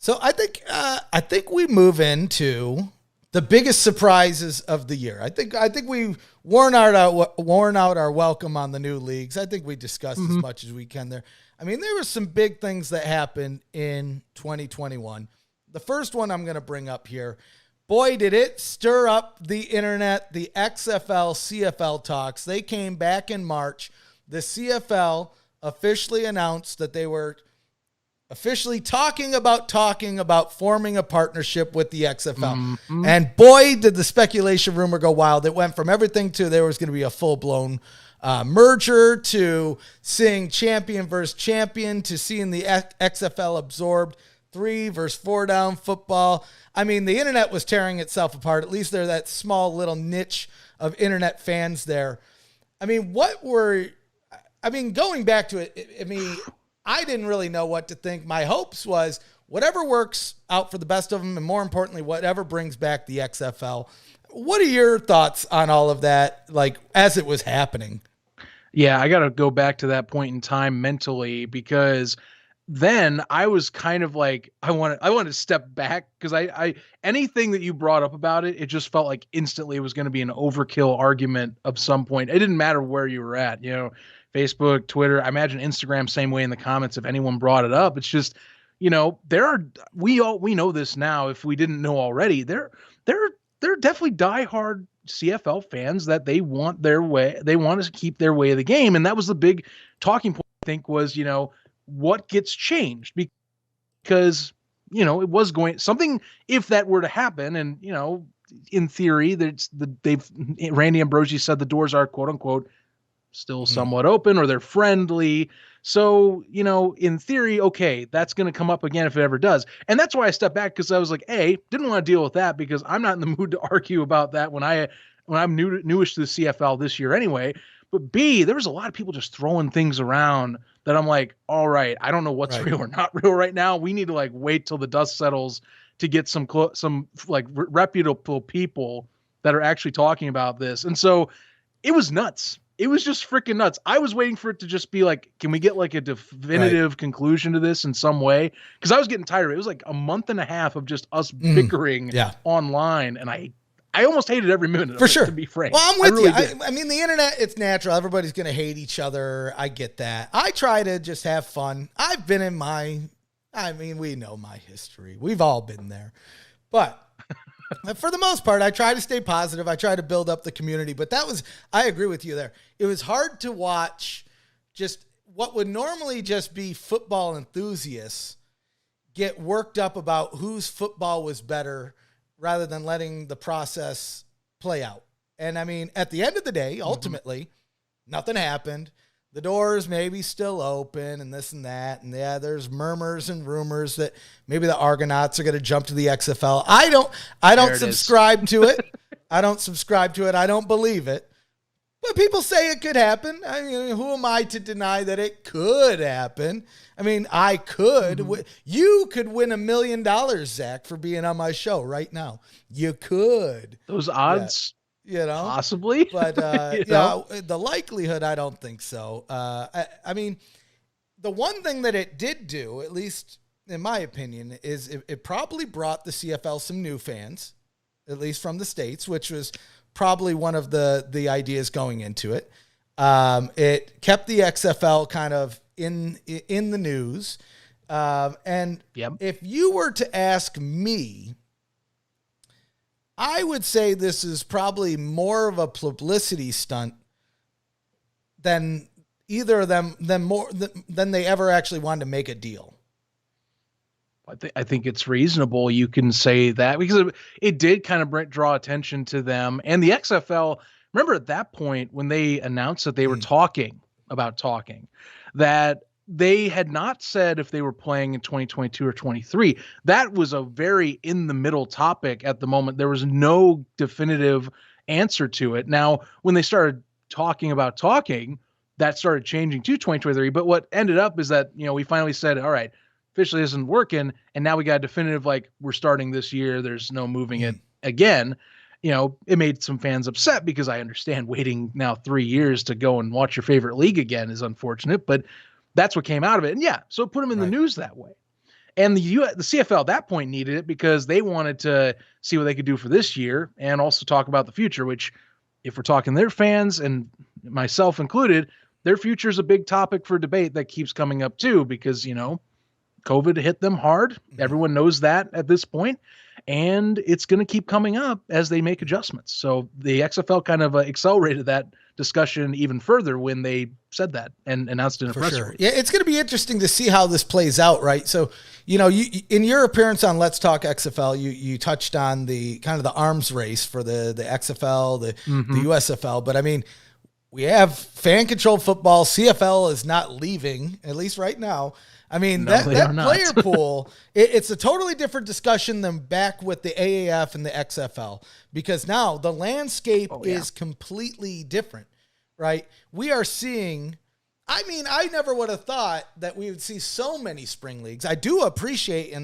So I think we move into the biggest surprises of the year. I think we've worn out our welcome on the new leagues. I think we discussed as much as we can there. I mean, there were some big things that happened in 2021. The first one I'm going to bring up here. Boy, did it stir up the internet, the XFL, CFL talks. They came back in March. The CFL officially announced that they were officially talking about forming a partnership with the XFL. Mm-hmm. And boy, did the speculation rumor go wild. It went from everything to there was going to be a full-blown merger to seeing champion versus champion to seeing the XFL absorbed 3 versus 4 down football. I mean, the internet was tearing itself apart. At least there's that small little niche of internet fans there. I mean, going back to it, I didn't really know what to think. My hopes was whatever works out for the best of them, and more importantly, whatever brings back the XFL. What are your thoughts on all of that, like, as it was happening? Yeah, I got to go back to that point in time mentally, because then I was kind of like, I wanted to step back, because I anything that you brought up about it, it just felt like instantly it was going to be an overkill argument of some point. It didn't matter where you were at, Facebook, Twitter, I imagine Instagram, same way in the comments, if anyone brought it up. It's just, we know this now, if we didn't know already, they're definitely diehard CFL fans that they want their way. They want to keep their way of the game. And that was the big talking point, I think, was, what gets changed, because, it was going something, if that were to happen. And, in theory, Randy Ambrosi said the doors are, quote unquote, still somewhat open, or they're friendly. So, in theory, okay, that's going to come up again if it ever does. And that's why I stepped back, because I was like, A, didn't want to deal with that, because I'm not in the mood to argue about that when I'm newish to the CFL this year anyway. But B, there was a lot of people just throwing things around that I'm like, all right, I don't know what's real or not real right now. We need to wait till the dust settles to get some reputable people that are actually talking about this. And so it was nuts. It was just freaking nuts. I was waiting for it to just be like, can we get a definitive conclusion to this in some way? Because I was getting tired of it. It was like a month and a half of just us bickering online. And I almost hated every minute of it, to be frank. Well, I'm with you. I mean, the internet, it's natural. Everybody's going to hate each other. I get that. I try to just have fun. I've been we know my history. We've all been there. But for the most part, I try to stay positive. I try to build up the community. But I agree with you there. It was hard to watch just what would normally just be football enthusiasts get worked up about whose football was better, rather than letting the process play out. And I mean, at the end of the day, ultimately, nothing happened. The doors maybe still open and this and that. And there's murmurs and rumors that maybe the Argonauts are going to jump to the XFL. I don't subscribe to it. I don't subscribe to it. I don't believe it. But people say it could happen. I mean, who am I to deny that it could happen? I mean, I could. You could win $1 million, Zach, for being on my show right now. You could. Those odds, possibly. But the likelihood, I don't think so. I mean, the one thing that it did do, at least in my opinion, is it probably brought the CFL some new fans, at least from the States, which was probably one of the ideas going into it. It kept the XFL kind of in the news. And if you were to ask me, I would say this is probably more of a publicity stunt than either of them, than they ever actually wanted to make a deal. I think it's reasonable. You can say that, because it did kind of draw attention to them. And the XFL, remember at that point when they announced that they were talking, that they had not said if they were playing in 2022 or 23. That was a very in the middle topic at the moment. There was no definitive answer to it. Now, when they started talking, that started changing to 2023. But what ended up is that, we finally said, all right, officially isn't working. And now we got a definitive, we're starting this year. There's no moving it again. It made some fans upset, because I understand waiting now 3 years to go and watch your favorite league again is unfortunate, but that's what came out of it. And so it put them in the news that way. And the CFL at that point needed it because they wanted to see what they could do for this year and also talk about the future, which if we're talking their fans and myself included, their future is a big topic for debate that keeps coming up too, because, COVID hit them hard. Everyone knows that at this point, and it's going to keep coming up as they make adjustments. So the XFL kind of accelerated that discussion even further when they said that and announced it in a press release. Yeah, it's going to be interesting to see how this plays out, right? So, you in your appearance on Let's Talk XFL, you touched on the kind of the arms race for the XFL, the USFL, but I mean, we have fan-controlled football. CFL is not leaving, at least right now. I mean, that player pool, it's a totally different discussion than back with the AAF and the XFL, because now the landscape is completely different, right? We are seeing, I mean, I never would have thought that we would see so many spring leagues. I do appreciate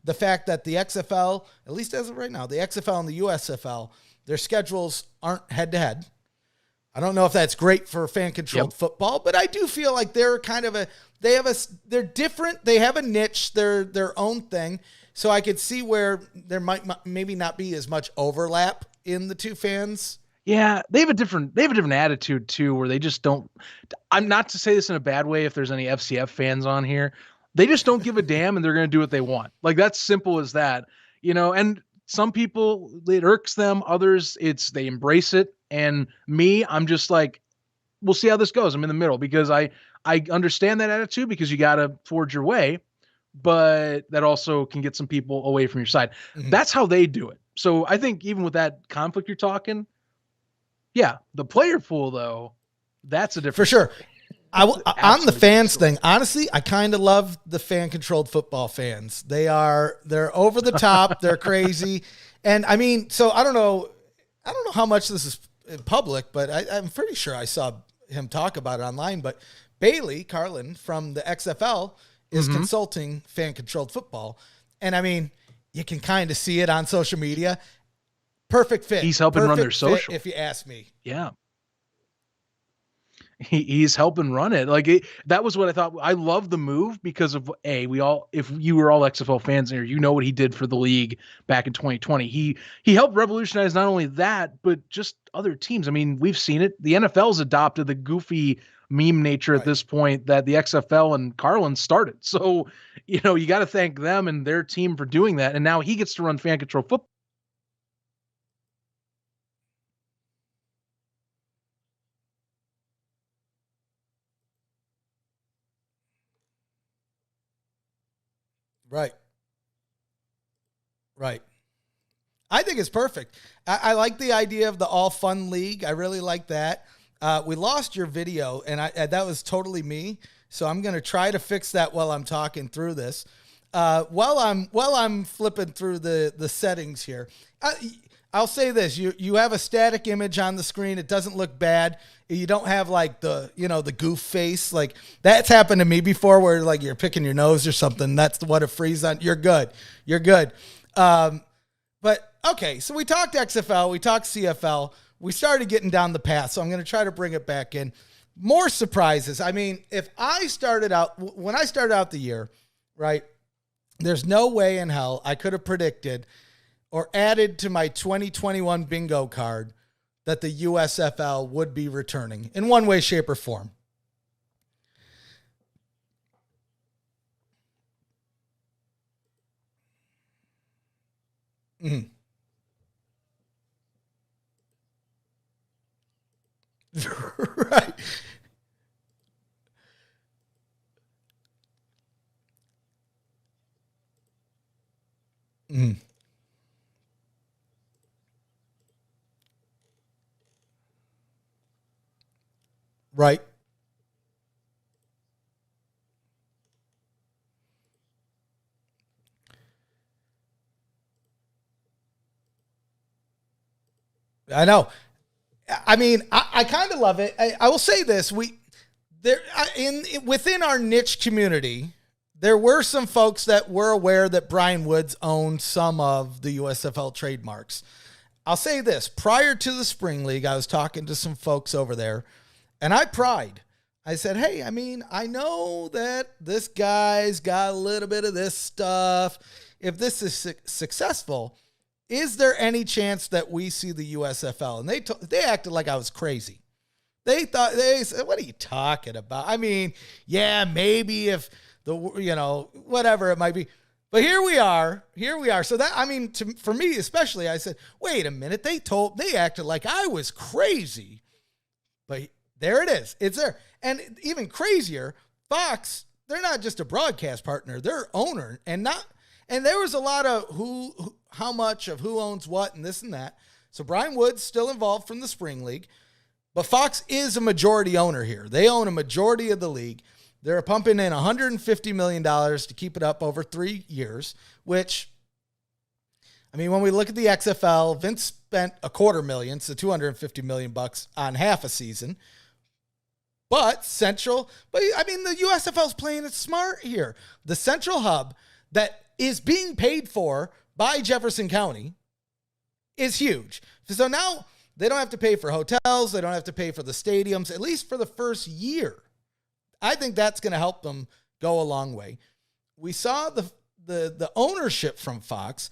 the fact that the XFL, at least as of right now, the XFL and the USFL, their schedules aren't head-to-head. I don't know if that's great for fan-controlled football, but I do feel like they're kind of they're different. They have a niche, their own thing. So I could see where there might maybe not be as much overlap in the two fans. Yeah, they have a different attitude too, where they just don't. I'm not to say this in a bad way. If there's any FCF fans on here, they just don't give a damn, and they're going to do what they want. Like, that's simple as that, And some people, it irks them. Others, they embrace it. And me, I'm just like, we'll see how this goes. I'm in the middle because I understand that attitude, because you got to forge your way, but that also can get some people away from your side. Mm-hmm. That's how they do it. So I think even with that conflict you're talking, the player pool though, that's a different for sure. On the fans thing, honestly, I kind of love the fan-controlled football fans. They're over the top. They're crazy. And I mean, so I don't know how much this is in public, but I'm pretty sure I saw him talk about it online. But Bailey Carlin from the XFL is consulting fan-controlled football. And I mean, you can kind of see it on social media. Perfect fit. He's helping run their social, if you ask me. Yeah. He's helping run it. That was what I thought. I love the move because of if you were all XFL fans here, what he did for the league back in 2020. He helped revolutionize not only that, but just other teams. I mean, we've seen it. The NFL's adopted the goofy meme nature at this point that the XFL and Carlin started. So, you got to thank them and their team for doing that. And now he gets to run fan control football. Right. I think it's perfect. I like the idea of the all fun league. I really like that. We lost your video, and that was totally me. So I'm going to try to fix that while I'm talking through this. While I'm flipping through the settings here, I'll say this: you have a static image on the screen. It doesn't look bad. You don't have like the goof face. Like, that's happened to me before, where like you're picking your nose or something. That's what it frees on. You're good. But okay, so we talked XFL, we talked CFL, we started getting down the path. So I'm going to try to bring it back in. More surprises. I mean, when I started out the year, right, there's no way in hell I could have predicted or added to my 2021 bingo card that the USFL would be returning in one way, shape, or form. Mm-hmm. Right. Mm. Right. I know. I mean, I kind of love it. I will say this: within our niche community, there were some folks that were aware that Brian Woods owned some of the USFL trademarks. I'll say this: prior to the Spring League, I was talking to some folks over there, and I pried I said, hey, I mean, I know that this guy's got a little bit of this stuff. If this is successful, is there any chance that we see the USFL? And they acted like I was crazy. They said, what are you talking about? I mean, yeah, maybe if whatever it might be. But here we are. So that, I mean, for me especially, I said, wait a minute. They acted like I was crazy. But there it is. It's there. And even crazier, Fox, they're not just a broadcast partner. They're owner. And there was a lot of how much of who owns what and this and that. So Brian Wood's still involved from the Spring League. But Fox is a majority owner here. They own a majority of the league. They're pumping in $150 million to keep it up over 3 years, which, I mean, when we look at the XFL, Vince spent $250,000, so $250 million on half a season. But I mean, the USFL is playing it smart here. The central hub that is being paid for by Jefferson County is huge. So now they don't have to pay for hotels. They don't have to pay for the stadiums, at least for the first year. I think that's going to help them go a long way. We saw the ownership from Fox.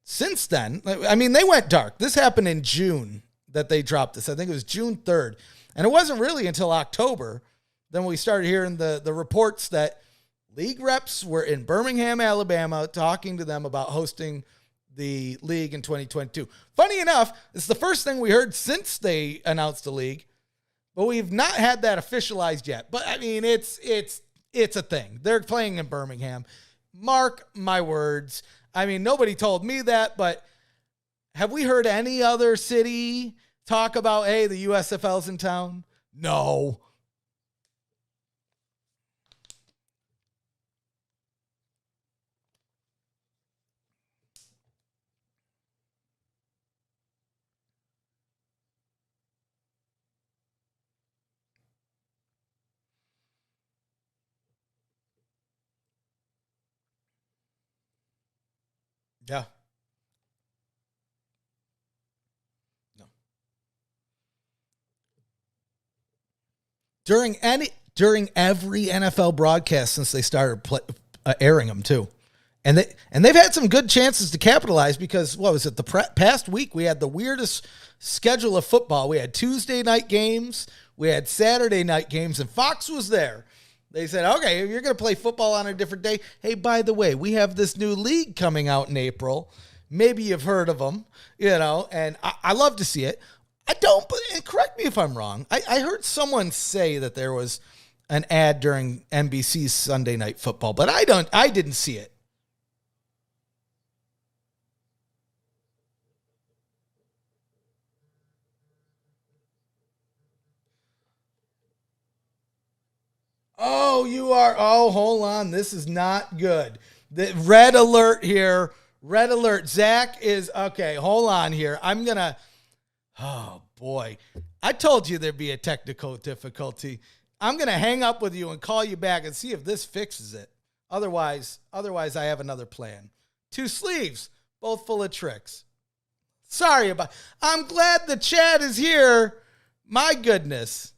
Since then, I mean, they went dark. This happened in June that they dropped this. I think it was June 3rd. And it wasn't really until October then we started hearing the reports that league reps were in Birmingham, Alabama, talking to them about hosting the league in 2022. Funny enough, it's the first thing we heard since they announced the league. But we've not had that officialized yet. But, I mean, it's a thing. They're playing in Birmingham. Mark my words. I mean, nobody told me that, but have we heard any other city talk about, hey, the USFL's in town? No. Yeah. No. During every NFL broadcast since they started airing them too. And they've had some good chances to capitalize because, what was it, the past week we had the weirdest schedule of football. We had Tuesday night games, we had Saturday night games, and Fox was there. They said, okay, if you're going to play football on a different day, hey, by the way, we have this new league coming out in April. Maybe you've heard of them, and I love to see it. I don't, but correct me if I'm wrong. I heard someone say that there was an ad during NBC's Sunday Night Football, but I didn't see it. Oh, you are. Oh, hold on. This is not good. The red alert here. Red alert. Zach is okay. Hold on here. Oh boy. I told you there'd be a technical difficulty. I'm going to hang up with you and call you back and see if this fixes it. Otherwise I have another plan. 2 sleeves, both full of tricks. Sorry I'm glad the chat is here. My goodness.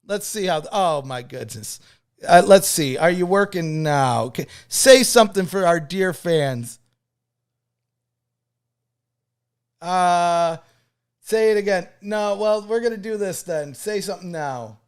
Let's see oh my goodness. Let's see. Are you working now? Okay. Say something for our dear fans. Say it again. No, well, we're going to do this then. Say something now.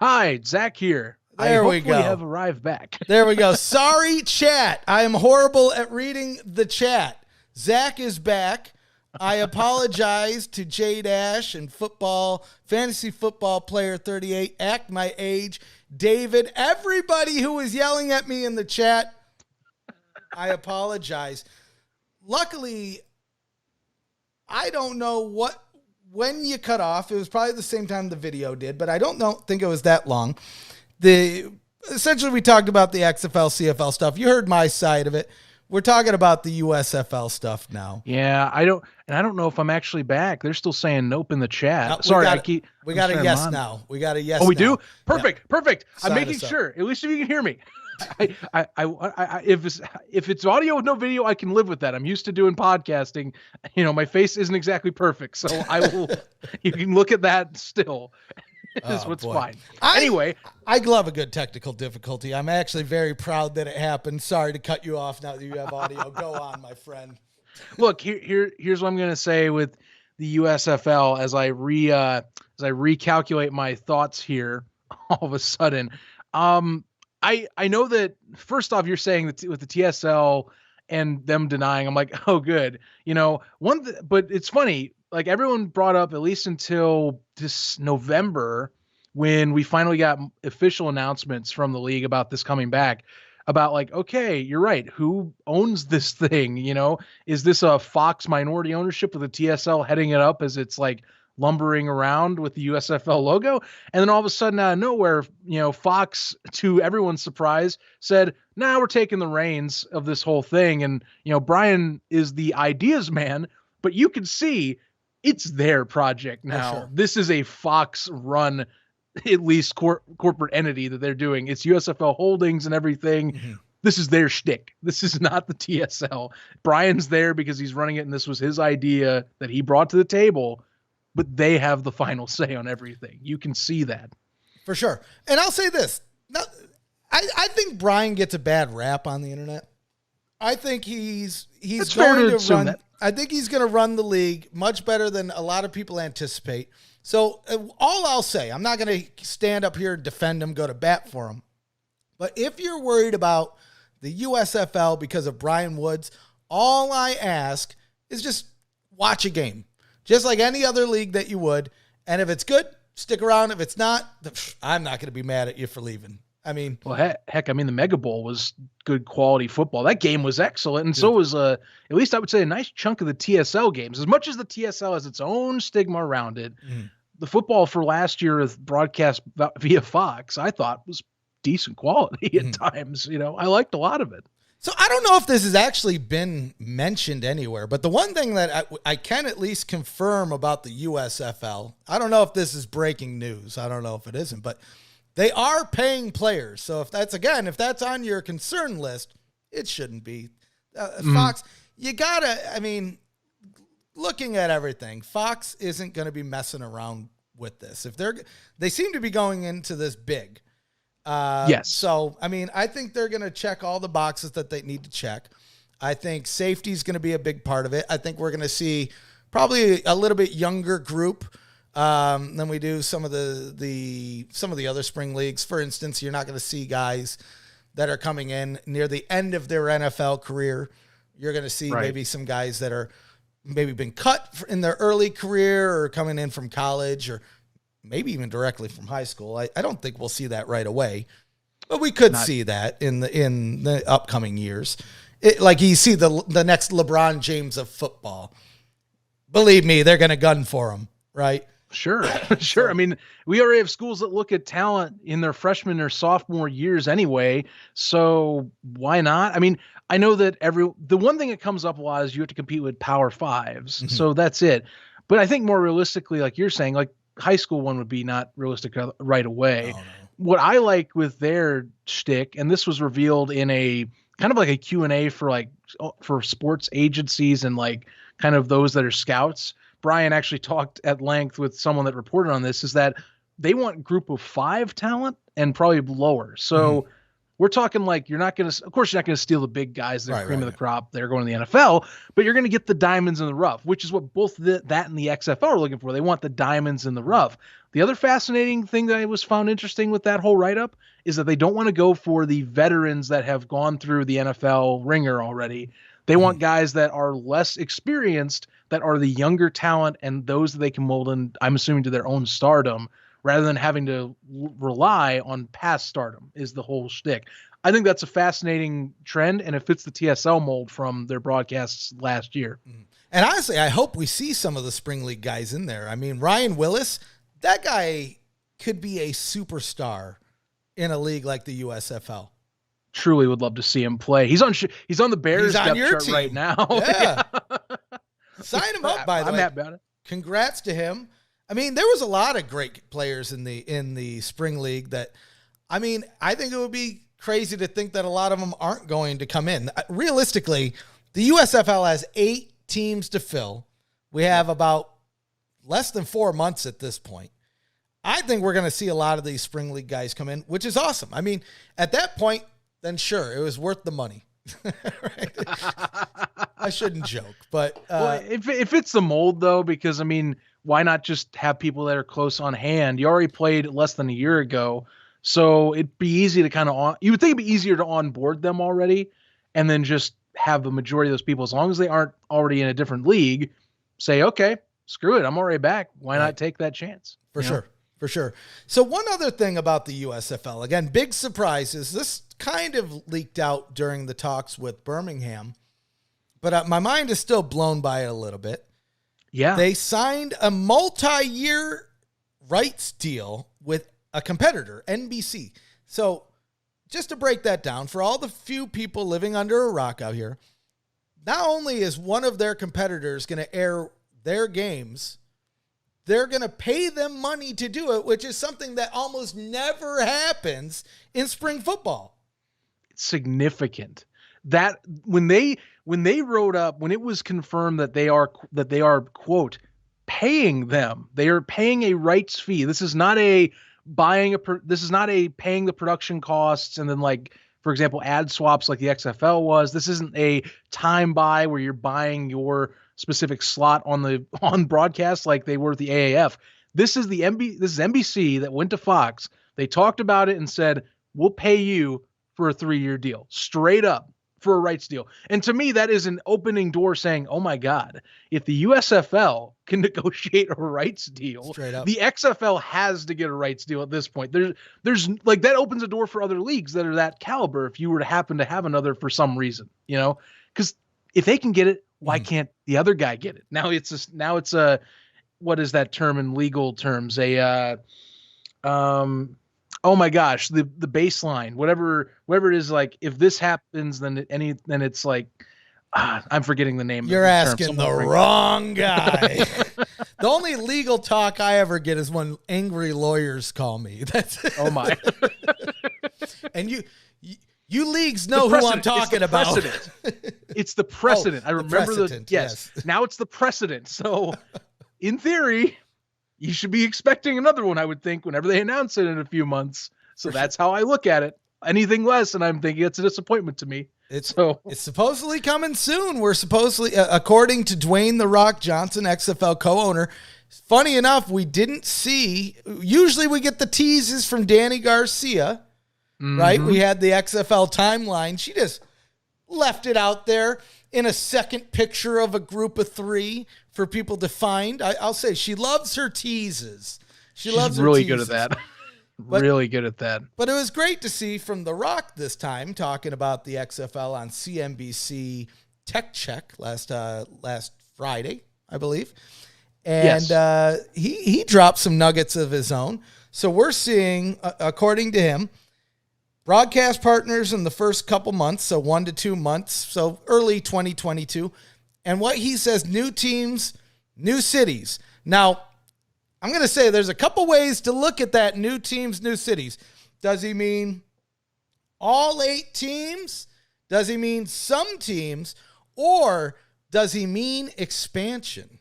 Hi, Zach here. There we go. We have arrived back. There we go. Sorry, chat. I am horrible at reading the chat. Zach is back. I apologize to J Dash and fantasy football player 38, act my age, David, everybody who was yelling at me in the chat. I apologize. Luckily, I don't know when you cut off. It was probably the same time the video did, but I don't think it was that long. Essentially, we talked about the XFL, CFL stuff. You heard my side of it. We're talking about the USFL stuff now. Yeah, I don't know if I'm actually back. They're still saying nope in the chat. No, we got a yes now. We got a yes. Oh, we now. Do? Perfect. Yeah. Perfect. Sign I'm making sure. At least if you can hear me. If it's audio with no video, I can live with that. I'm used to doing podcasting. My face isn't exactly perfect, so I will. You can look at that still. is what's boy. fine. Anyway, I love a good technical difficulty. I'm actually very proud that it happened. Sorry to cut you off now that you have audio. Go on, my friend. Look, here's what I'm going to say with the USFL as I recalculate my thoughts here all of a sudden. I know that first off, you're saying that with the TSL and them denying, I'm like, oh, good. But it's funny. Like everyone brought up, at least until this November, when we finally got official announcements from the league about this coming back, about like, okay, you're right. Who owns this thing? Is this a Fox minority ownership with the TSL heading it up as it's like lumbering around with the USFL logo? And then all of a sudden out of nowhere, Fox, to everyone's surprise, said, nah, we're taking the reins of this whole thing. And, Brian is the ideas man, but you can see it's their project now. Sure. This is a Fox run, at least corporate entity that they're doing. It's USFL Holdings and everything. Mm-hmm. This is their shtick. This is not the TSL. Brian's there because he's running it, and this was his idea that he brought to the table, but they have the final say on everything. You can see that. For sure. And I'll say this. Now, I think Brian gets a bad rap on the internet. I think he's going to run that. I think he's going to run the league much better than a lot of people anticipate. So all I'll say, I'm not going to stand up here and defend him, go to bat for him. But if you're worried about the USFL because of Brian Woods, all I ask is just watch a game, just like any other league that you would. And if it's good, stick around. If it's not, I'm not going to be mad at you for leaving. I mean, well, heck, the Mega Bowl was good quality football. That game was excellent. And so was, at least I would say, a nice chunk of the TSL games. As much as the TSL has its own stigma around it, the football for last year broadcast via Fox, I thought was decent quality at times. I liked a lot of it. So I don't know if this has actually been mentioned anywhere, but the one thing that I can at least confirm about the USFL, I don't know if this is breaking news. I don't know if it isn't, but they are paying players. So if that's on your concern list, it shouldn't be. Fox, you gotta, looking at everything, Fox isn't going to be messing around with this. They seem to be going into this big. Yes. So, I think they're going to check all the boxes that they need to check. I think safety is going to be a big part of it. I think we're going to see probably a little bit younger group than we do some of the other spring leagues. For instance, you're not going to see guys that are coming in near the end of their NFL career. You're going to see maybe some guys that are maybe been cut in their early career or coming in from college or maybe even directly from high school. I don't think we'll see that right away, but we could see that in the upcoming years. Like you see the next LeBron James of football. Believe me, they're going to gun for him, right? Sure. Sure. We already have schools that look at talent in their freshman or sophomore years anyway. So why not? I know that the one thing that comes up a lot is you have to compete with Power Fives. Mm-hmm. So that's it. But I think more realistically, like you're saying, like high school one would be not realistic right away. Oh, no. What I like with their shtick, and this was revealed in a kind of like a Q&A for sports agencies and like kind of those that are scouts. Brian actually talked at length with someone that reported on this, is that they want group of 5 talent and probably lower. So we're talking like you're not going to steal the big guys that are cream of the crop. They're going to the NFL, but you're going to get the diamonds in the rough, which is what both that and the XFL are looking for. They want the diamonds in the rough. The other fascinating thing that I was found interesting with that whole write-up is that they don't want to go for the veterans that have gone through the NFL ringer already. They want guys that are less experienced, that are the younger talent, and those that they can mold in, I'm assuming, to their own stardom, rather than having to rely on past stardom is the whole shtick. I think that's a fascinating trend, and it fits the TSL mold from their broadcasts last year. And honestly, I hope we see some of the spring league guys in there. Ryan Willis, that guy could be a superstar in a league like the USFL. Truly would love to see him play. He's on the Bears depth chart team right now. Yeah. Sign him up, by the way. I'm happy about it. Congrats to him. There was a lot of great players in the spring league that, I think it would be crazy to think that a lot of them aren't going to come in. Realistically, the USFL has 8 teams to fill. We have about less than 4 months at this point. I think we're going to see a lot of these spring league guys come in, which is awesome. I mean, at that point, then sure, it was worth the money. Right? I shouldn't joke, but well, if it's the mold though, because I mean, why not just have people that are close on hand? You already played less than a year ago, so it'd be easy to kind of you would think it'd be easier to onboard them already, and then just have the majority of those people, as long as they aren't already in a different league, say, okay, screw it, I'm already back. Why not take that chance? For sure. For sure. So one other thing about the USFL, again, big surprises. This kind of leaked out during the talks with Birmingham, but my mind is still blown by it a little bit. Yeah. They signed a multi-year rights deal with a competitor, NBC. So just to break that down, for all the few people living under a rock out here, not only is one of their competitors going to air their games, they're going to pay them money to do it, which is something that almost never happens in spring football. It's significant that when they wrote up, when it was confirmed that they are quote paying them, they are paying a rights fee. This is not a paying the production costs and then, like, for example, ad swaps like the XFL was. This isn't a time buy where you're buying your specific slot on broadcast like they were with the AAF. This is NBC that went to Fox. They talked about it and said, we'll pay you for a 3-year deal, straight up, for a rights deal. And to me, that is an opening door saying, oh my God, if the USFL can negotiate a rights deal, the XFL has to get a rights deal at this point. There's like, that opens a door for other leagues that are that caliber if you were to happen to have another for some reason, because if they can get it, why can't the other guy get it? Now it's a what is that term in legal terms? Oh my gosh, the baseline, whatever it is, like, if this happens, then it's like, I'm forgetting the name. You're asking the wrong guy. The only legal talk I ever get is when angry lawyers call me. That's oh my. And you leagues know who I'm talking about. It's the precedent. I remember yes. Now it's the precedent. So in theory, you should be expecting another one, I would think, whenever they announce it in a few months. So that's how I look at it. Anything less, and I'm thinking it's a disappointment to me. It's supposedly coming soon. We're supposedly, according to Dwayne "The Rock" Johnson, XFL co-owner. Funny enough, we didn't see. Usually, we get the teases from Danny Garcia, right? We had the XFL timeline. She just left it out there in a second picture of a group of 3 for people to find. I'll say she loves her teases. She's really good at that. Really good at that. But it was great to see from The Rock this time talking about the XFL on CNBC Tech Check last Friday, I believe. And yes. He dropped some nuggets of his own. So we're seeing, according to him, broadcast partners in the first couple months, so 1 to 2 months, so early 2022. And what he says, new teams, new cities. Now, I'm going to say there's a couple ways to look at that, new teams, new cities. Does he mean all 8 teams? Does he mean some teams? Or does he mean expansion?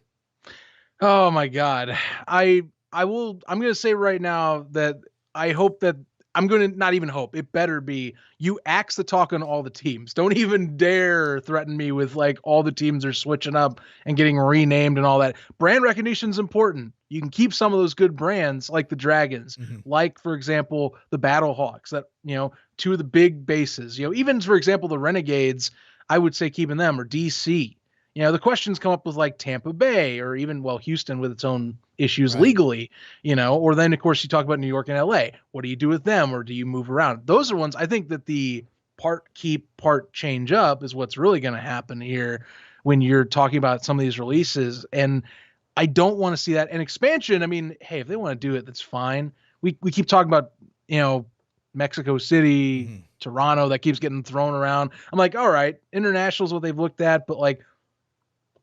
Oh my God. I'm going to say right now that I hope that I'm going to not even hope. It better be you axe the talk on all the teams. Don't even dare threaten me with like all the teams are switching up and getting renamed and all that. Brand recognition is important. You can keep some of those good brands like the Dragons, like, for example, the Battlehawks, that, 2 of the big bases, even, for example, the Renegades, I would say keeping them, or DC. The questions come up with like Tampa Bay or even, Houston with its own issues legally, or then of course you talk about New York and LA. What do you do with them? Or do you move around? Those are ones I think that the part keep, part change up is what's really going to happen here when you're talking about some of these releases. And I don't want to see that. And expansion, I mean, hey, if they want to do it, that's fine. We keep talking about, Mexico City, Toronto, that keeps getting thrown around. I'm like, all right, international is what they've looked at, but like,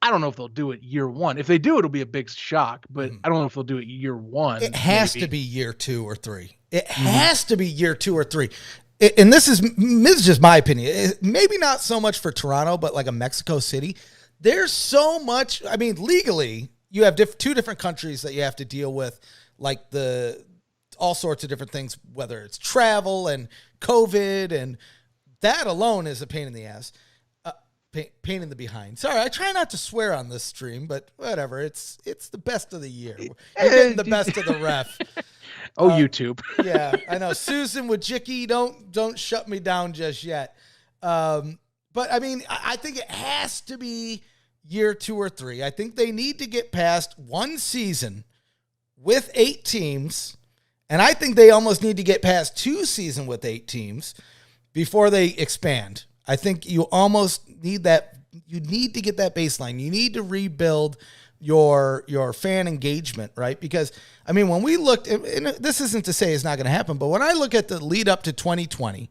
I don't know if they'll do it year 1. If they do, it'll be a big shock, but I don't know if they'll do it year 1. It has to be year 2 or 3. It has to be year 2 or 3. And this is just my opinion. Maybe not so much for Toronto, but like a Mexico City. There's so much. I mean, legally, you have 2 different countries that you have to deal with, like the all sorts of different things, whether it's travel and COVID, and that alone is a pain in the ass. Pain in the behind. Sorry, I try not to swear on this stream, but whatever. It's the best of the year. You're getting the best of the ref. YouTube. Yeah, I know. Susan with Jicky, don't shut me down just yet. But I mean, I think it has to be year 2 or 3. I think they need to get past one season with 8 teams, and I think they almost need to get past 2 seasons with 8 teams before they expand. I think you almost need that. You need to get that baseline. You need to rebuild your fan engagement, right? Because, I mean, when we looked, and this isn't to say it's not going to happen, but when I look at the lead up to 2020,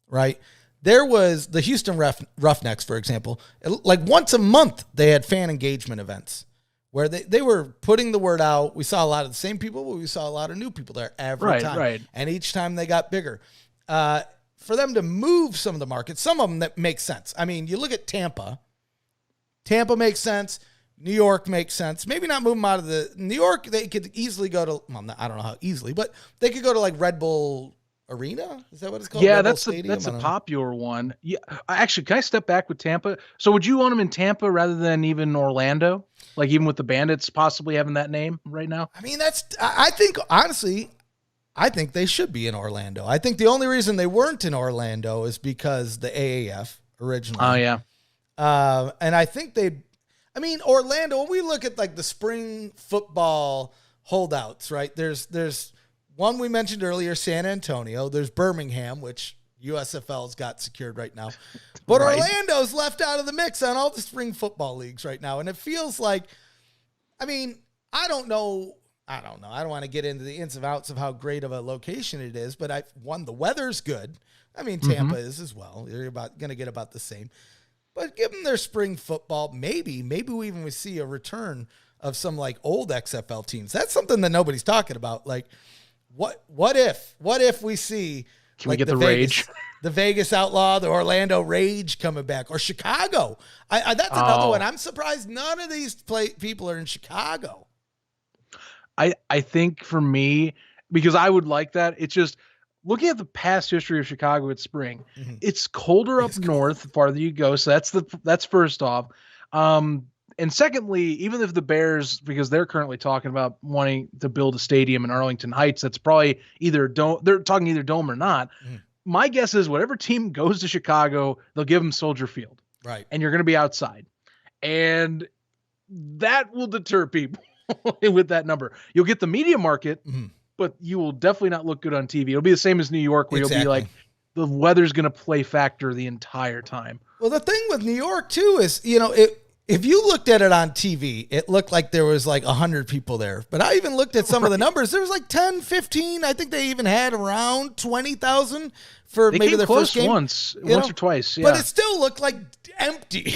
right, there was the Houston Roughnecks, for example, like once a month they had fan engagement events where they were putting the word out. We saw a lot of the same people, but we saw a lot of new people there every time. Right. And each time they got bigger. For them to move some of the markets, some of them that make sense. I mean, you look at Tampa. Tampa makes sense. New York makes sense. Maybe not move them out of the New York. They could easily go to, well, I don't know how easily, but they could go to like Red Bull Arena. Is that what it's called? Yeah, that's a popular one. Yeah, actually, can I step back with Tampa? So would you want them in Tampa rather than even Orlando? Like even with the Bandits possibly having that name right now? I mean, I think, honestly, I think they should be in Orlando. I think the only reason they weren't in Orlando is because the AAF originally. Oh, yeah. And I think Orlando, when we look at like the spring football holdouts, right? There's one we mentioned earlier, San Antonio. There's Birmingham, which USFL's got secured right now. But right. Orlando's left out of the mix on all the spring football leagues right now. And it feels like, I mean, I don't know. I don't want to get into the ins and outs of how great of a location it is, but the weather's good. I mean, Tampa is as well. You're going to get about the same. But give them their spring football. Maybe we even see a return of some like old XFL teams. That's something that nobody's talking about. Like, what if we see? Can we get the Rage? The Vegas Outlaw, the Orlando Rage coming back, or Chicago. That's another one. I'm surprised none of these people are in Chicago. I think for me, because I would like that, it's just looking at the past history of Chicago at spring, it's colder up north the farther you go. So that's first off. And secondly, even if the Bears, because they're currently talking about wanting to build a stadium in Arlington Heights, that's probably they're talking either dome or not. My guess is whatever team goes to Chicago, they'll give them Soldier Field. Right. And you're going to be outside. And that will deter people. With that number, you'll get the media market, but you will definitely not look good on TV. It'll be the same as New York, where you'll be like, the weather's going to play factor the entire time. Well, the thing with New York too is, if you looked at it on TV, it looked like there was like 100 people there. But I even looked at some of the numbers. There was like 10, 15. I think they even had around 20,000 for maybe their first game. Once or twice. Yeah. But it still looked like empty,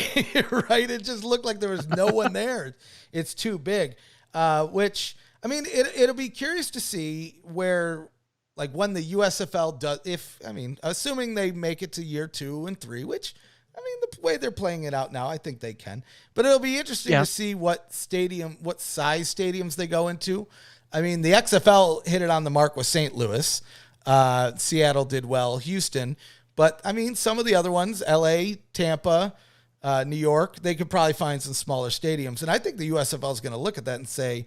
right? It just looked like there was no one there. It's too big. Which, I mean, it'll be curious to see where, like, when the USFL does, assuming they make it to year 2 and 3, which, I mean, the way they're playing it out now, I think they can. But it'll be interesting to see what size stadiums they go into. I mean, the XFL hit it on the mark with St. Louis. Seattle did well. Houston. But, I mean, some of the other ones, LA, Tampa, New York, they could probably find some smaller stadiums. And I think the USFL is going to look at that and say,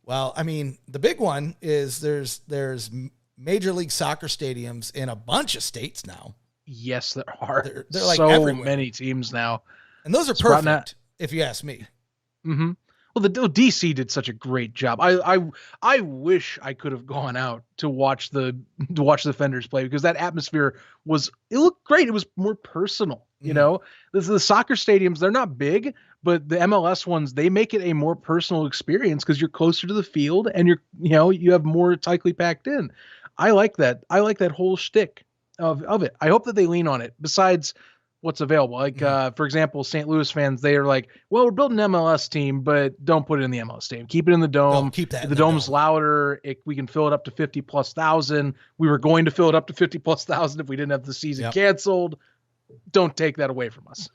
well, I mean, the big one is there's Major League Soccer stadiums in a bunch of states now. Yes, there are. They're like so everywhere. Many teams now. And those are perfect, if you ask me. Mm-hmm. Well, the DC did such a great job. I wish I could have gone out to watch the Defenders play, because that atmosphere it looked great. It was more personal. You know, the soccer stadiums, they're not big, but the MLS ones, they make it a more personal experience because you're closer to the field and you have more tightly packed in. I like that. I like that whole shtick of it. I hope that they lean on it besides what's available. Like, for example, St. Louis fans, they are like, well, we're building an MLS team, but don't put it in the MLS stadium. Keep it in the dome. Keep that. If the dome's louder, we can fill it up to 50,000+. We were going to fill it up to 50,000+ if we didn't have the season canceled. Don't take that away from us.